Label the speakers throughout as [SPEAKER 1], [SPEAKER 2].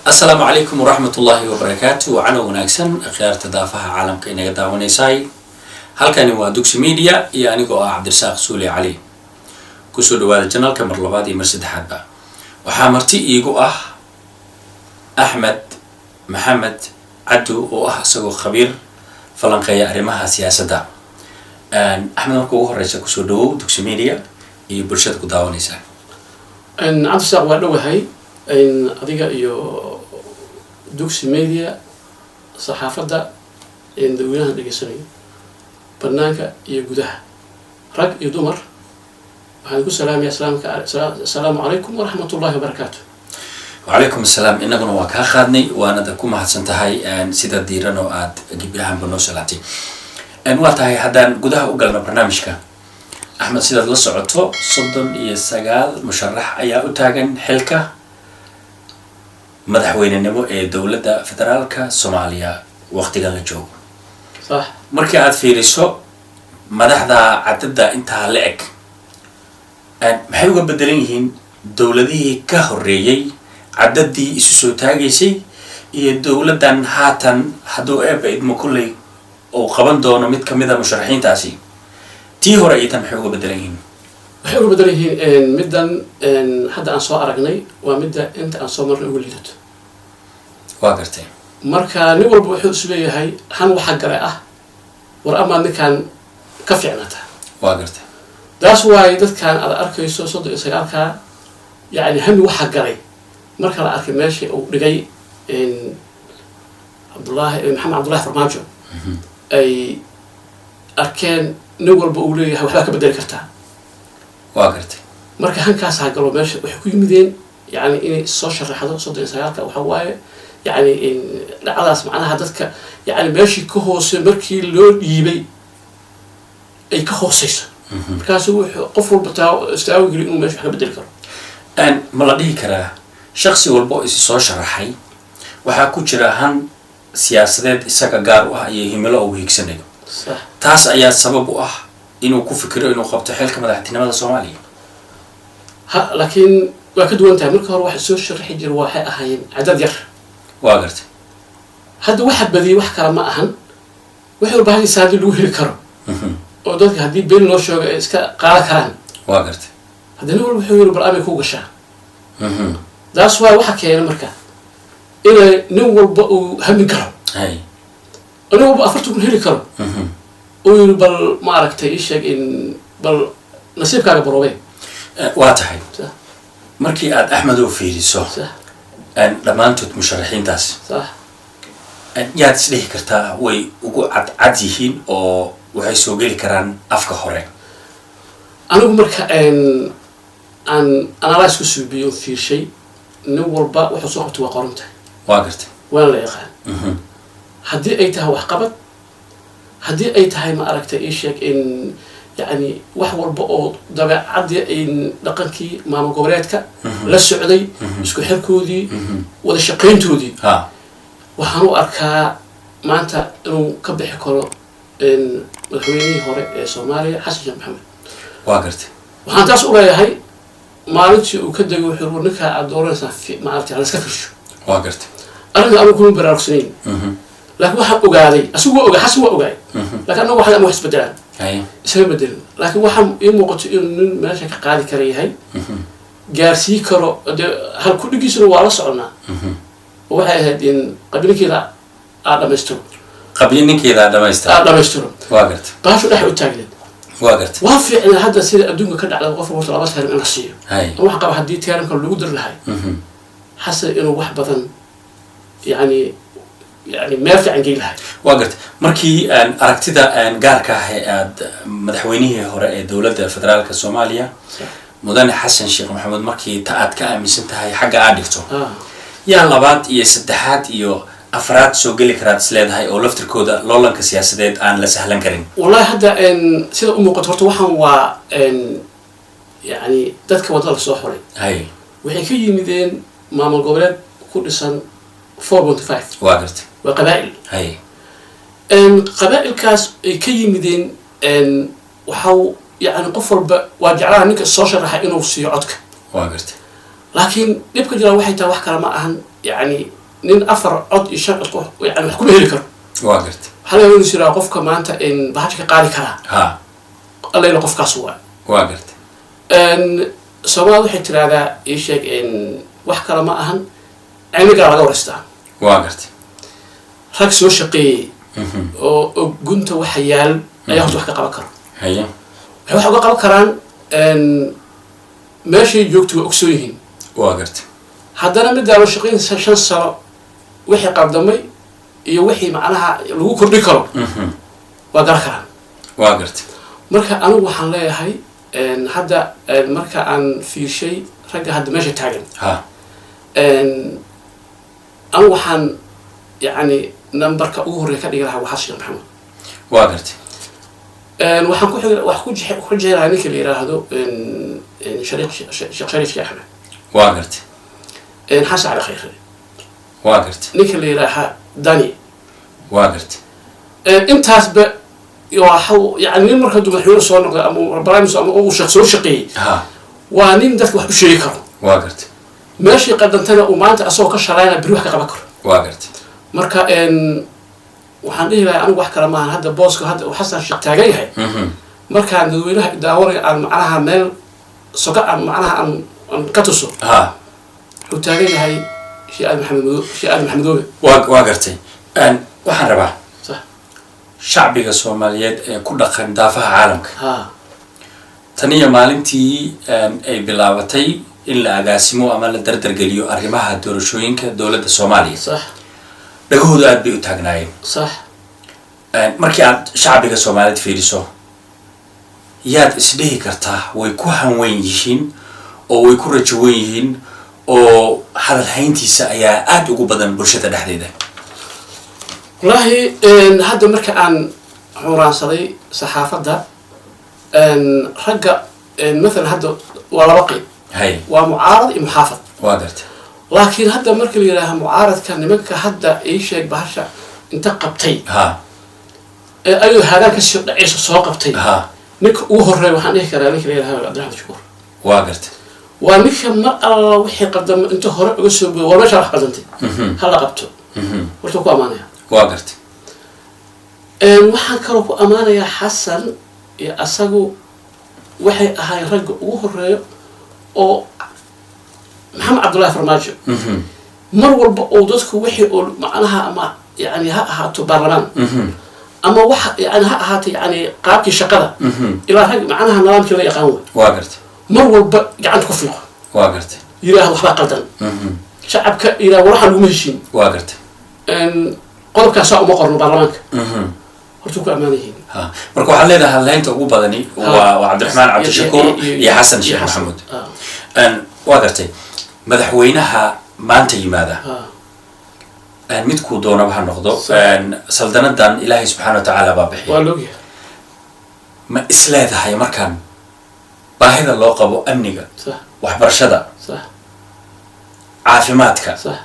[SPEAKER 1] السلام عليكم ورحمة الله وبركاته وعنا وناكسن خيار تدافعها عالم كينا قداوني ساي هل كان هو دوكس ميديا يعني قوة عبد الرزاق سولي علي كسو دوال الجنال كمر لبادي مرسد حبا وحامرتي إيقو أحمد محمد عدو سوى خبير فلنقيا أرمها سياسة دا أحمد مركو رئيسة كسو دوكس ميديا برشاد قداوني ساي
[SPEAKER 2] عبد الرزاق وادو هاي إن أديك إيو دوكس ميديا صحافة إن دوينها دقيسني برنامج يجودها رج يدمر وحنقول السلام عليكم ورحمة الله وبركاته.
[SPEAKER 1] وعليكم السلام إنكم وكا خادني وأنا دكم حسنتهاي أن سيدا ديران وآد أجيب لهم بنوصلاتي أن وقتها هذا جودها وقلنا برنامجك أحمد سيدا لصعته صدم يسجل مشرح أي أتاجن حلكة مدحوين النمو دولة فدرالك سوماليا وقت قال الجو
[SPEAKER 2] صح
[SPEAKER 1] مركي عاد في رسو مدحدا عددا انتها لعك maxay uga bedelan yihiin dawladihii ka horeeyay cadadii isu soo taagaysay iyo dawladan haatan haduu idmo kulay oo qaban doono mid kamid ah musharaxiintaasi tii hore ay tan maxay uga bedelan yihiin
[SPEAKER 2] middan hadda aan soo aragnay waa midda inta aan soo marnay ugu liidato
[SPEAKER 1] waa gartay
[SPEAKER 2] marka nin walba wuxuu isu leeyahay han waxa gare ah war ama ninkan ka fiicnata
[SPEAKER 1] waa gartay
[SPEAKER 2] that's why dadkan aad arkayso soo sagaalka yani hami waxa galay marka la arkay meeshii uu dhigay maxamed cabdullaahi farmaajo ay arkeen nin walba uu leeyahay waxba ka bedeli kartaa
[SPEAKER 1] waa gartay
[SPEAKER 2] marka hankaas ha galo meesha waxay ku yimideen yani inay soo sharaxdo soo sagaalka waxa waaye yani dhacdaas macnaha dadka yani meeshii ka hoose markii loo dhiibay ay ka hooseyso markaas wuxuu qof walba istaawi geli inuu meesha wax ka bedeli karo
[SPEAKER 1] ma la dhihi karaa shakhsi walba oo is soo sharaxay waxaa ku jira han siyaasadeed isaga gaar u ah iyo himilo uu hiigsanayo taas ayaa sabab u ah inuu ku fikiro inuu qabto xilka madaxtinimada Soomaaliya
[SPEAKER 2] laakiin waa ka duwan tahay marka hore waxa soo sharaxi jiray waxay ahaayeen cadad yar
[SPEAKER 1] waa gartay
[SPEAKER 2] hadda waxa badiyay wax kala ma ahan wuxuu baahan yahay saadi lagu heli karo oo dadka haddii been loo sheego ay iska qaadan karaan
[SPEAKER 1] waa gartay
[SPEAKER 2] haddii nin walba wuxuu yiri bal amay ku gashaa that's why waxa keenay marka inay nin walba uu hami karo
[SPEAKER 1] hay
[SPEAKER 2] nin walba afartu ku heli karo oo yiri bal ma aragtay sheeg in bal nasiibkaaga baroobay
[SPEAKER 1] waa tahay markii aad Axmed oo fiiriso dhamaantood musharaxiintaas
[SPEAKER 2] صح
[SPEAKER 1] yaad isdhihi kartaa way ugu cad yihiin oo waxay soo geli karaan afka hore
[SPEAKER 2] anigu marka aan analyze ku suubiyo fiirshay nin walba wuxuu soo qabtay waa qoranta
[SPEAKER 1] waa gartay
[SPEAKER 2] waan la yaqaan haddii ay tahay wax qabad haddii ay tahay ma aragtay ii sheeg in يعني wax walba oo dabeecadii in dhaqankii maamul goboleedka la socday isku xirkoodii wada shaqeyntoodii waxaan u arkaa maanta inuu ka bixi karo madaxweynihii hore ee Soomaaliya Xasan Sheekh Maxamed
[SPEAKER 1] waa gartay
[SPEAKER 2] waxaan taas u leeyahay maalintii uu ka dagay wuxuu ninka adooraysa ma aragtay la iska fiirsho
[SPEAKER 1] waa gartay
[SPEAKER 2] aniga aan ku baraarugsaneyn laakiin waxa ogaaday asigu xasan waa ogaaday laakiin anagu waxa wax isbedelaan isma bedelin laakiin waxa ii muuqato inuu nin meesha ka qaadi kara yahay gaarsii karo hal ku dhigiisuna waa la soconaa waxay ahayd in qabiilkeeda aad dhamaystiro
[SPEAKER 1] qabiilkeeda
[SPEAKER 2] dhamaystiro
[SPEAKER 1] waa gartay
[SPEAKER 2] baashu dhex u taagneed waa
[SPEAKER 1] gartay
[SPEAKER 2] waa fiicnaa hadda sida adduunka ka dhacda qof walba laba taran in la siiyo waxa qaba haddii taranka lagu dir lahay xasan inuu wax badan يعني ما في عن جيلها.
[SPEAKER 1] وقت مركي أركتدا جاركه مدحوينيه هراء دولة الفدرالية الصومالية مدن حسن شيخ محمد مركي تأت كأمي سنتها حاجة عادكتو يا لبعض يستحات يو أفراد سوقي كرات سلاد هاي أو لفتر كودا لولا كسياسات أن لسهلا كريم
[SPEAKER 2] والله هذا إن سيدا أمو قطرت وحن وإن يعني تذكر وضع الصحوري
[SPEAKER 1] هاي
[SPEAKER 2] وحكي يمدين مع الجبلات كل سنة 4.5
[SPEAKER 1] واقرت
[SPEAKER 2] وقبائل
[SPEAKER 1] هاي
[SPEAKER 2] قبائل كاس كي يمدين وحاو يعني قفل وجعلها نك السوشيال راح إنه سيعودك
[SPEAKER 1] واقرت
[SPEAKER 2] لكن نبقى جرا واحد تروح كلام عن يعني nin afar cod iyo shan cod yani wax kuma heli karo
[SPEAKER 1] waa gartay
[SPEAKER 2] waxaa laga weyni jiraa qofka maanta in bahasha ka qaadi karaa
[SPEAKER 1] ha
[SPEAKER 2] allayna qofkaas
[SPEAKER 1] waa gartay
[SPEAKER 2] Soomaalidu waxay tiraahdaa ii sheeg in wax kale ma ahan cilmigaa laga wareystaa
[SPEAKER 1] waa gartay
[SPEAKER 2] rag soo shaqeeyey oo gunta waxa yaal ayaa horta wax ka qaban karo
[SPEAKER 1] haye
[SPEAKER 2] waxay wax uga qaban karaan meeshay joogto waa ogsoon yihiin
[SPEAKER 1] waa gartay
[SPEAKER 2] haddana middaa loo shaqeynaysa 5 sano wixii qaldamay iyo wixii macnaha lagu kordhi karo waa garan karaan
[SPEAKER 1] waa gartay
[SPEAKER 2] marka anigu waxaan leeyahay hadda marka aan fiirshay ragga hadda meesha taagan anigu waxaan yani numberka ugu horeeya ka dhigi lahaa waxaa Sheekh Maxamed
[SPEAKER 1] waa gartay
[SPEAKER 2] waxaan ku xijirayaa ninka la yiraahdo Sheekh Shariif Axmed
[SPEAKER 1] waa gartay
[SPEAKER 2] حسن على خير
[SPEAKER 1] واقرت
[SPEAKER 2] نيكل راح داني
[SPEAKER 1] واقرت
[SPEAKER 2] انت هسب يوحو يعني مركز مدحوين سو نقد ام برامج او شخص شقي
[SPEAKER 1] ها
[SPEAKER 2] وانين دك wax u sheegi karo
[SPEAKER 1] واقرت
[SPEAKER 2] ماشي qadantana oo maanta asoo ka shaqeynaa bari wax ka qaban karo
[SPEAKER 1] واقرت
[SPEAKER 2] marka waxaan dhihi lahaa anigu wax kala ma hadda booska hadda uu xasan shaq taagan yahay marka dadweynaha daawaray aan macnaha meel soga aan macnaha aan ka tuso
[SPEAKER 1] ha
[SPEAKER 2] وتاجي هاي شيء محمد
[SPEAKER 1] واقرتي waxaan rabaa shacbiga Soomaaliyeed ee ku dhaqan daafaha caalamka taniya maalintii ay bilaabatay in la agaasimo ama la dardar geliyo arrimaha doorashooyinka dawladda Soomaaliya sax dhagahooda aad bay u taagnaayeen sax markii aad shacbiga Soomaaliyeed fiiriso yaad isdhihi kartaa way ku hanweyn yihiin oo way ku rajo weyn yihiin oo hadal hayntiisa ayaa aad ugu badan bulshada dhexdeeda wallahi hadda marka aan xuraansaday saxaafadda ragga مثلا hadda waa laba qayb hay waa mucaarad iyo muxaafad waa gartay laakiin hadda marka la yiraahdo mucaaradka nimanka hadda ay sheeg bahasha inta qabtay ha ayuu haadaan ka soo dhacayso soo qabtay ha ninka ugu horeeyo waxaan dhihi karaa ninka la yiraahdo Cabdiraxmaan Shukuur waa gartay ونك ما الله وحي قدم أنت هرب قصب ولا شرح قدمتي هلا قبته ورتوكو أمانة واقرت وحن كروكو أمانة يا حسن يا أسقو وحي هاي رج وهرب أو محمد عبد الله فرماجو مر والبقودتك وحي معناها أما يعني ها تبرلمان أما واحد يعني ها يعني قابك شقة إلى رج معناها نظام كذا يقوم واقرت مر والب قاعد كفله واقرت يراه وحبا قلدن شعبك إلى وراح المهشين واقرت إن قلبك ساق مقرن برلمانك هرتوك أمانيين ها مركو حلينا هاللين تقول بدني وعبد الرحمن عبد الشكور يا حسن شيخ محمود إن واقرتي مدحوينها ما أنت لماذا إن متكو دونا بها النقطة إن سلطنة دان إلهي سبحانه وتعالى بابحي والله ما إسلام هاي مركان باهدا لو قبو أمنيga صح waxbarashada صح caafimaadka صح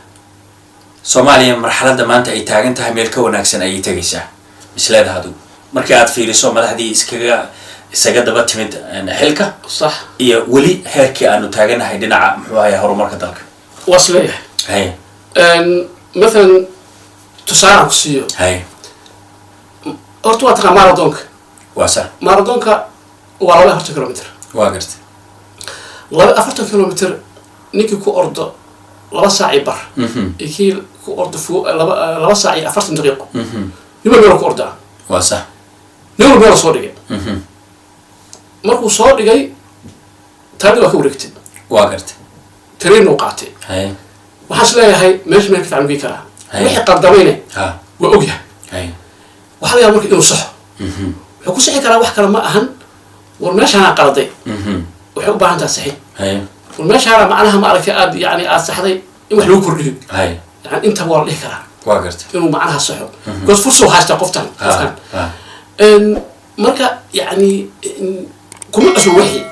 [SPEAKER 1] Soomaaliya marxaladda maanta ay taagan tahay meel ka wanaagsan ay tagaysaa misleedahadu markii aad fiiriso madaxdii isaga daba timid xilka صح iyo wali heerkii aanu taaganahay dhinaca muxuu ahaa horumarka dalka wasleeyahay hay مثلا tusaac ku siiyo hay horta waa taqa maradoonka waa sax maradoonka waa 2 kilomitir واقرت لا 40 كيلومتر نيكي كو أرض لا ساعي بر يكيل كو أرض فوق لا ساعي 40 دقيقة نمر بيرو كو أرض واسع نمر بيرو صوري مركو صوري جاي تاني وكو ركتي واقرت ترين وقعتي هاي وحصل هاي ماشي ما كيف عم بيكرا وحي قدامينه ها وأوجه هاي وحلا يا مركي إنه صح وكو صحي كلام واحد كلام ما أهم والمشي أنا قرضي وحب عندها صحيح هاي والمشي أنا معناها ما أعرف يعني أصحدي يوحلو كله هاي يعني أنت والله كلام واقرت إنه معناها صحيح بس فرصة هاشتا قفتن إن مركا يعني كم أسوي وحي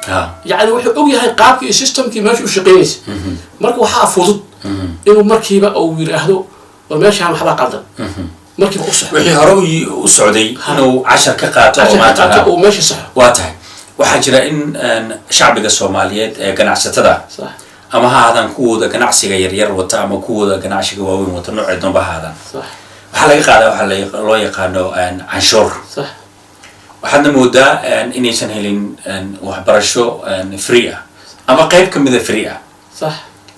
[SPEAKER 1] يعني وحي أوجي هاي قابك السيستم كي ماشي وشقينيس مركا وحا فوض إنه مركبة أو يراهدو والمشي أنا حبا قرضن مركب أصح وحي هروي أسعودي إنه 10 كقاطع وما وماشي صح واتها waxaa jira in shacbiga Soomaaliyeed ee ganacsatada ama ha ahaadaan kuwooda ganacsiga yaryar wata ama kuwooda ganacsiga waaweyn wata noocay doonba ha ahaadaan waxaa laga qaadaa waxaa loo yaqaano canshuur waxaadna moodaa inaysan helin waxbarasho free ah ama qayb ka mida free ah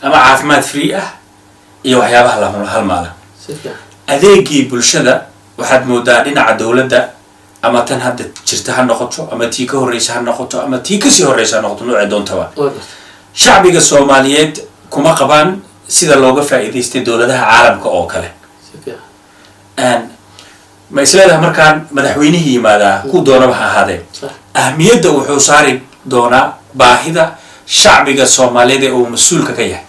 [SPEAKER 1] ama caafimaad free ah iyo waxyaabaha halmaala adeegii bulshada waxaad moodaa dhinaca dowladda ama tan hadda jirta ha noqoto ama tii ka horreysa ha noqoto ama tii kasii horreysa ha noqoto noocay doontaba shacbiga soomaaliyeed kuma qabaan sida looga faa'iidaystay dowladaha caalamka oo kale ma isleedaha markaan madaxweynihii yimaadaa ku doonaba ha ahaadee ahmiyadda wuxuu saari doonaa baahida shacbiga soomaaliyeed ee uu mas-uulka ka yahay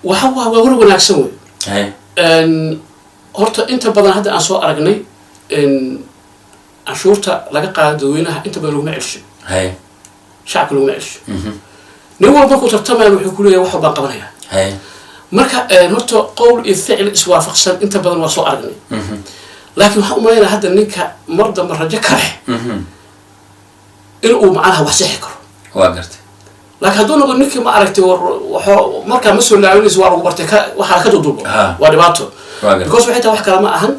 [SPEAKER 2] waa war wanaagsan wey horta inta badan hadda aan soo aragnay canshuurta laga qaado dadweynaha inta badan laguma celsho shacabka laguma celsho nin walba markuu tartamaya wuxuu ku leeyahay wax walbaan qabanaya marka horta qowl iyo ficil iswaafaqsan inta badan waa soo aragnay laakiin waxaan umalaynaa hadda ninka mar damba rajo kale in uu macnaha wax sixi karo
[SPEAKER 1] waa gartay
[SPEAKER 2] laakiin hadduu noqdo ninkii ma aragtay markaa ma soo laawinaysa waa lagu bartay waxaa ka dudulbo waa dhibaato because waxay tahay wax kale ma ahan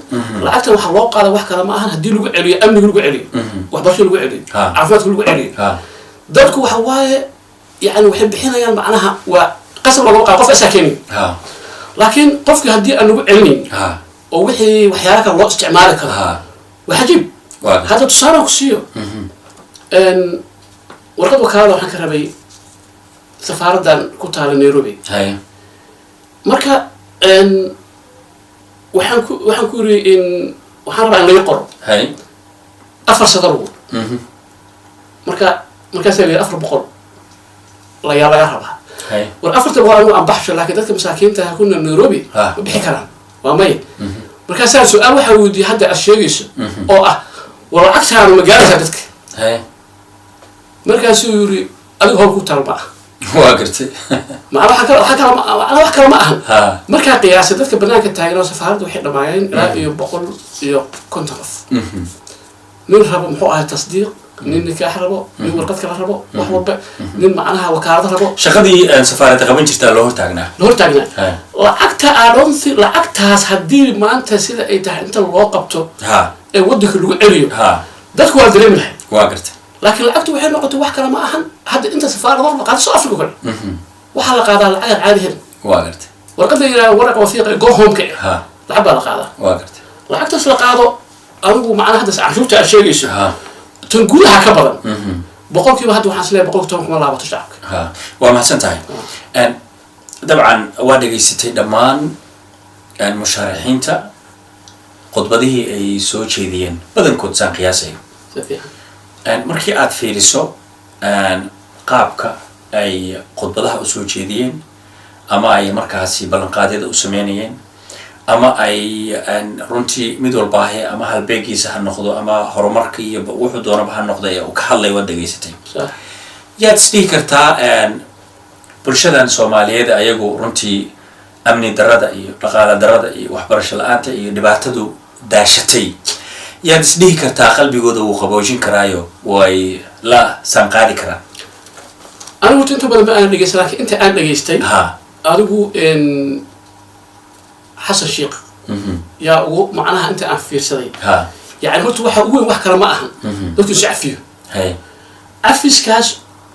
[SPEAKER 2] lacagtan waxaa loo qaada wax kale ma ahan haddii lagu celiyo amniga lagu celiyo waxbarashada lagu celiyo caafimaadka lagu celiyo dadku waxa waaye yani waxay bixinayaan macnaha waa qasab loogama qaado qof asaa keenin laakiin qofkii haddii aan lagu celinayn oo wixii waxyaala kale loo isticmaali karo waa cajiib hadda tusaale ku siiyo warqad wakaalada waxaan ka rabay safaaraddan ku taala nairobi marka waxaan ku yiri waxaan rabaa in laga qoro 4 sadar markaasaa layidhi 400 layaa laga rabaa war 4 anigu aan baxsho laakiin dadka masaakiinta kuna nairobi ma bixi karaan waa maya markaasaa su-aal waxaa weydiiyey hadda aad sheegayso oo ah war lacagtaanu magaalada dadka markaasuu yiri adiga hor ku talma ah
[SPEAKER 1] waa gartay
[SPEAKER 2] wax kale ma ahan markaa qiyaasay dadka banaanka taagan oo safaaradda waxay dhamaayeen ilaa iyo 150 qof nin rabo muxuu ahay tasdiiq nin nikaax rabo nin warqad kala rabo wax walba nin macnaha wakaalada rabo
[SPEAKER 1] shaqadii safaaradda qaban jirtaa loo hortaagnaa
[SPEAKER 2] lacagta aadonsi lacagtaas haddii maanta sida ay tahay inta loo qabto ee waddanka lagu celiyo dadku waa dareemi lahay
[SPEAKER 1] waa gartay
[SPEAKER 2] laakiin lacagtu waxay noqotay wax kale ma ahan hadda inta safaarado la qaado South Africa kale waxaa la qaadaa lacag caadi hel
[SPEAKER 1] waa gartay
[SPEAKER 2] warqadda yiraahdo waraq wasiiqa go home-ka lacag baa la qaadaa
[SPEAKER 1] waa gartay
[SPEAKER 2] lacagtaas la qaado anigu macnaha hadda canshuurta aad sheegayso tan gudaha ka badan boqolkiiba hadda waxaan isleeyahay 10 kuma laabato shacabka
[SPEAKER 1] waa mahadsan tahay dabcan waa dhegaysatay dhammaan musharaxiinta khudbadihii ay soo jeediyeen badankood saan qiyaasayo markii aad fiiriso qaabka ay khudbadaha usoo jeediyeen ama ay markaasi ballanqaadyada u sameynayeen ama ay runtii mid walbaahe ama halbeegiisa ha noqdo ama horumarka iyo wuxuu doonaba ha noqdo ee uu ka hadlay waad dhegaysatay yaad isdhihi kartaa bulshadan soomaaliyeed ayagu runtii amni darada iyo dhaqaala darada iyo waxbarasho la-aanta iyo dhibaatadu daashatay yaad isdhihi kartaa qalbigooda wuu qaboojin karaayo way la sanqaadi karaan
[SPEAKER 2] anigu inta badan ma aan dhegeysan laakiin inta aan dhegeystay adigu xasan sheekh yaa ugu macnaha inta aan fiirsaday yani horta waxa ugu weyn wax kale ma ahan dadku is cafiyo cafiskaas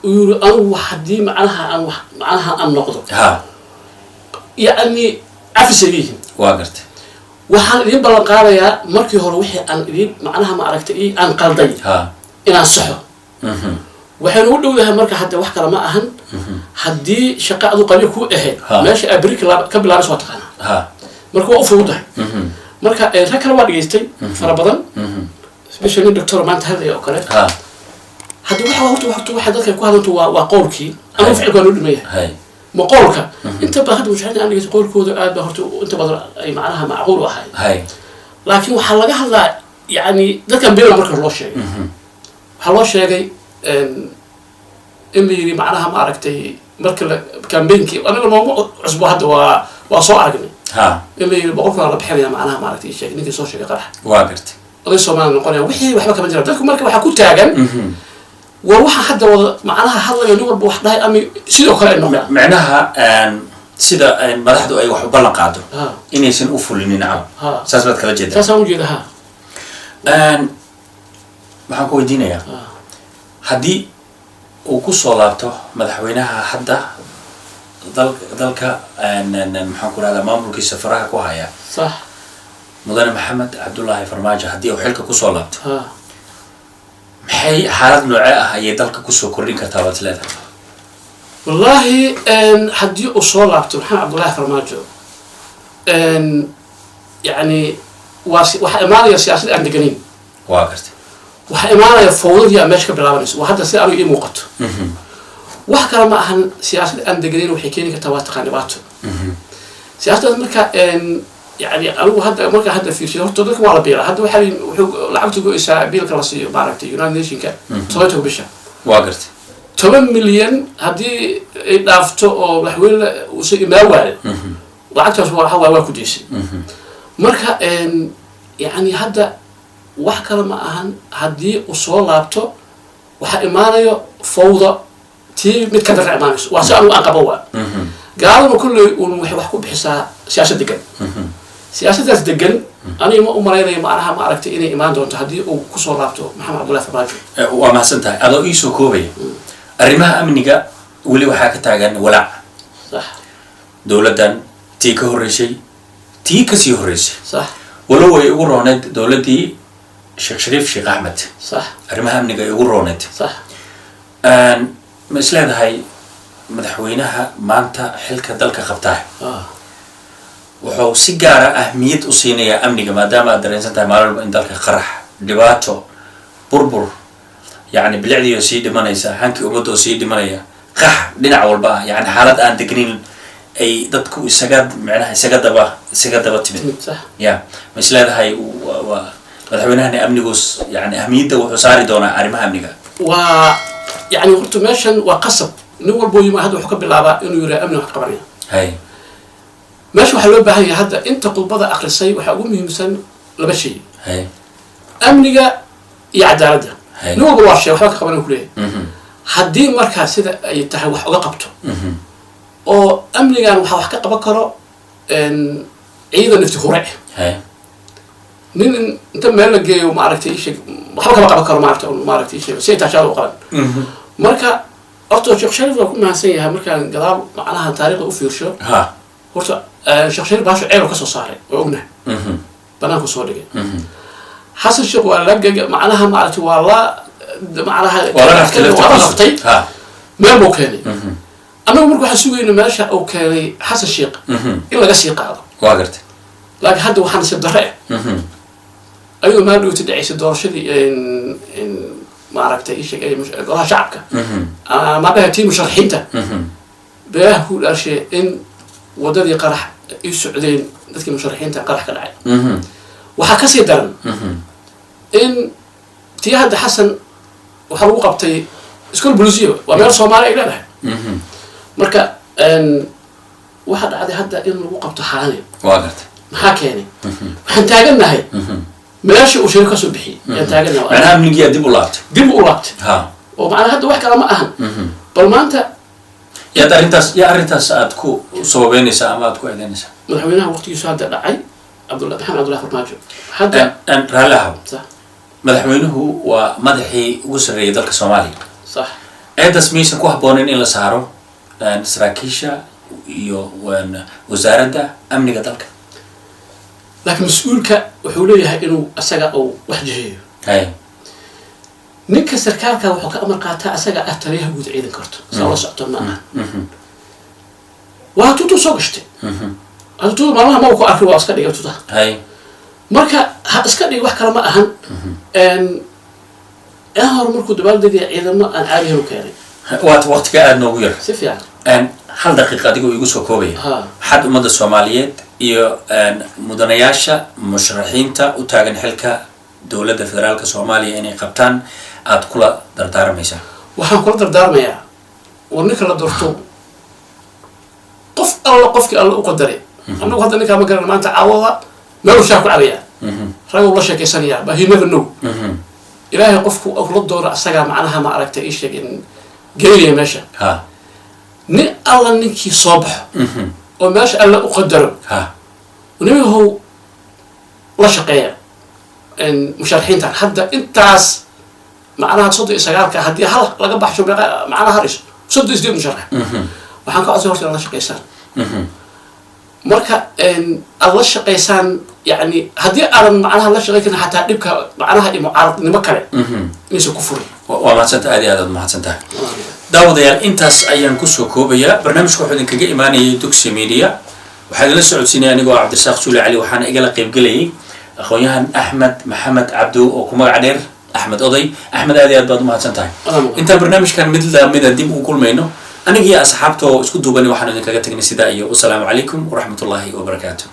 [SPEAKER 2] uu yiri anigu haddii macnaha aan noqdo yani cafis leeyihiin
[SPEAKER 1] waa gartay
[SPEAKER 2] waxaan idin ballan qaadayaa markii hore wixii aan idin macnaha ma aragtay aan qalday inaan saxo waxaan ugu dhowdahay marka hadda wax kale ma ahan haddii shaqo adu qabiil ku ahayd meesha abrika ka bilaabayso waa taqaanaa marka waa u fududahay marka rag kale waa dhegaystay fara badan especially nin doctor maanta hadlaya oo kale hadda waxa dadka ku hadlanto waa qowlkii ama ficilku waa loo dhimayahay ma qowlka inta badan hadda musharaxiinta aan dhegeysta qowlkooda aad baa horta inta badan ay macnaha macquul u ahay laakiin waxaa laga hadlaa yani dadkan beela marka loo sheegay waxaa loo sheegay in la yidhi macnaha ma aragtay marka campaignki aniga nooma cusbo hadda waa soo aragnay in la yidhi boqolkiiba la bixinaya macnaha ma aragtay sheeg ninkii soo sheegay qarax
[SPEAKER 1] waa gartay
[SPEAKER 2] oday Soomaali noqonaya wixii waxba kama jiraan dadku marka waxaa ku taagan وروح حتى معناها حظ ينور بواحد هاي أمي سيدو كلا إنه
[SPEAKER 1] معناها سيدا مدحدو أي واحد بلن قادو إني سن أفول إني نعم ساسبت كلا جدا
[SPEAKER 2] ساسون جدا ها
[SPEAKER 1] maxaan ku weydiinayaa haddii uu ku soo laabto madaxweynaha hadda dalka maxaan ku rahdaa maamulkiisa faraha ku haya
[SPEAKER 2] صح
[SPEAKER 1] mudane maxamed cabdullaahi farmaajo haddii uu xilka kusoo laabto maxay xaalad noocee ah ayay dalka kusoo kordhin kartaa baad leedahay
[SPEAKER 2] والله haddii uu soo laabto maxamed cabdullaahi farmaajo يعني waxa imaanaya siyaasad aan deganin
[SPEAKER 1] waa gartay
[SPEAKER 2] waxa imaanaya fowdadii meesha ka bilaabanayso waa hadda si aanu ii muuqato wax kale ma ahan siyaasad aan deganin waxay keeni kartaa waa taqaan dhibaato siyaasadda marka يعني أنا هذا في شيء هو تدرك ولا بيرة هذا وحال لعبته جو إسا بيل كلاسي معركة يونان نيشن كان صوته بشة
[SPEAKER 1] واقرت
[SPEAKER 2] 8 مليون هذه دافته أو بحول وسي ما وارد لعبته هو هو كديس مركها يعني هذا وحكى لما أهن هذه وصول لعبته وحإيمانه فوضى تي متكدر عمانس وسألوا أقبوا قالوا كل وحكوا بحسها سياسة دقن سياسة دقن أنا ما أمريني معها ما عرفت إني إيمان دون تهدي وكسر رابطه محمد عبد الله فرماجو
[SPEAKER 1] وما سنتها هذا إيشو كوبي الرماها أمنيكا ولي وحاك تاجن ولا
[SPEAKER 2] صح
[SPEAKER 1] دولة تي كهرشي تي كسي هرشي
[SPEAKER 2] صح
[SPEAKER 1] ولو يقولون دولتي شيخ شريف شيخ أحمد
[SPEAKER 2] صح
[SPEAKER 1] الرماها أمنيكا يقولون
[SPEAKER 2] صح
[SPEAKER 1] مثل هاي madaxweynaha maanta xilka dalka qabtaa wuxuu si gaar ah ahmiyad u siinayaa amniga maadaama aad dareensan tahay maalin walba in dalka qarax dhibaato burbur yani bilicdiyo sii dhimanaysa hankii ummadoo sii dhimanaya qax dhinac walba ah yani xaalad aan degnin ay dadku isaga daba timid ya ma is leedahay madaxweynahani amnigoos yani ahmiyadda wuxuu saari doonaa arrimaha amniga
[SPEAKER 2] waa yani horta meeshan waa qasab نقول بوي ما هذا حكم بالله إنه يرى أمن وحقبرنا.
[SPEAKER 1] هاي.
[SPEAKER 2] ماشي وحلو بهاي هذا أنت قل بضع أخر السيء وحقومه مثلا لبشي.
[SPEAKER 1] هاي.
[SPEAKER 2] أمنية يعدالده.
[SPEAKER 1] هاي.
[SPEAKER 2] نقول بالواشة وحقق قبرنا كله. حدين مركز هذا يتحول وقبته. أو أمنية وحقق بكرة إن عيدا نفتخره.
[SPEAKER 1] هاي.
[SPEAKER 2] من أنت ما لقي وما عرفت أي شيء وحقق بكرة ما عرفت أي شيء سيتعشى وقال. مركز أرتو شيخ شريف وكل ما سيها مركان قلاب معناها تاريخ وفيرشو
[SPEAKER 1] ها
[SPEAKER 2] أرتو شيخ شريف باش عيرو كسر صاري وعقنا بناكو صوري حسن الشيخ ولا معناها معناته والله معناها
[SPEAKER 1] ولا اختلفتي ها
[SPEAKER 2] ما مو كاني أنا مركو حسوي إنه ماشى أو كاني حسن الشيخ إلا قصي قاعدة
[SPEAKER 1] واقرت
[SPEAKER 2] لكن حد وحنا سبدرة أيوة ما له تدعي سدور شدي إن ما عرفت أي شيء قالها شعبك ما بها تيم مشرحينته بها هو الأشياء إن وددي قرح السعودين ذكي مشرحينته قرح كالعين وحكسي درن إن تيهاد حسن وحلو قبتي سكول بلوزيو ومير صومالي إلى له مركا إن واحد عادي هدا إن وقبته حاليا
[SPEAKER 1] واقرت
[SPEAKER 2] محاكيني وحنتاجنا هاي ماشي وشركة سبحي ينتاجنا
[SPEAKER 1] معناها من جهة ديب ولات
[SPEAKER 2] ها ومعناها هذا واحد كلام أهم بل ما أنت
[SPEAKER 1] يا أرنتاس أتكو صوبيني سام أتكو إدينيسا
[SPEAKER 2] مدحوينها وقت يساعد العي عبد الله محمد عبد الله فرماجو هذا
[SPEAKER 1] أن رالها
[SPEAKER 2] صح
[SPEAKER 1] مدحوينه ومدحي وسري ذلك الصومالي
[SPEAKER 2] صح
[SPEAKER 1] هذا سميس كوه بونين إلى سارو لأن سراكيشا وأن وزارة أمنية ذلك
[SPEAKER 2] لكن مسؤولك وحوليه إنه أسجع أو وحجه
[SPEAKER 1] هاي
[SPEAKER 2] نك السركالك وحك أمر قاتا أسجع أتريه وجود عيد كرت سواء سقطنا وهتوتو سوقشتي هتوتو ما هو كو أكل واسكت ديجا توتا
[SPEAKER 1] هاي
[SPEAKER 2] مركا هاسكت ديجا وح كلام أهم إن أهر مركو دبال ديجا عيد ما أن عاريه وكاري
[SPEAKER 1] وقت قاعد نوير
[SPEAKER 2] سيف يعني
[SPEAKER 1] أن هل دقيقة ديجو يجوز كوبي حد مدة الصوماليات iyo mudanayaasha musharaxiinta u taagan xilka dawladda federaalka Soomaaliya inay qabtaan aad kula dardaarmaysaa
[SPEAKER 2] waxaan kula dardaarmayaa warninka la doorto qof alla qofkii alla u qadaray annagu hadda ninka ma garan maanta caawada meel uu shaaq ku cabiya rag uu la sheekaysanaya but he never know ilaahay qofku la dooro asagaa macnaha ma aragtay ii sheeg in geynaya meesha
[SPEAKER 1] ها
[SPEAKER 2] nin alla ninkii soo baxo oo meesha alla u qadaro
[SPEAKER 1] ها
[SPEAKER 2] ونبيه لا شقية إن مشارحين تان حتى إنتاس معناها صدق إسقاط كهدي هلا لقى بحشوا معناها هرش صدق يصير مشارح وحنا قاعد زورت الله شقيسان مركا إن الله شقيسان يعني هدي أنا معناها الله شقيك حتى نبكى معناها معارض نمكره نسوا كفر
[SPEAKER 1] وما سنت هذه ما سنت داوديال إنتاس أيام كسو كوبيا برنامج كوحدين كجي إيماني دوكسي ميديا waxaad la socodsiinay anigoo Cabdirasaaq Suuli Cali waxaan igala qayb galay aqoonyahan Axmed Maxamed Cabdu oo ku magac dheer Axmed Oday Axmed aad iyo aad baad u mahadsantahay inta barnaamijkan mid dib u kulmayno anigii asxaabtoo isku duuban waxaan idinkaga tagnay sida iyo assalaamu calaykum wa rahmatullaahi wa barakaatuh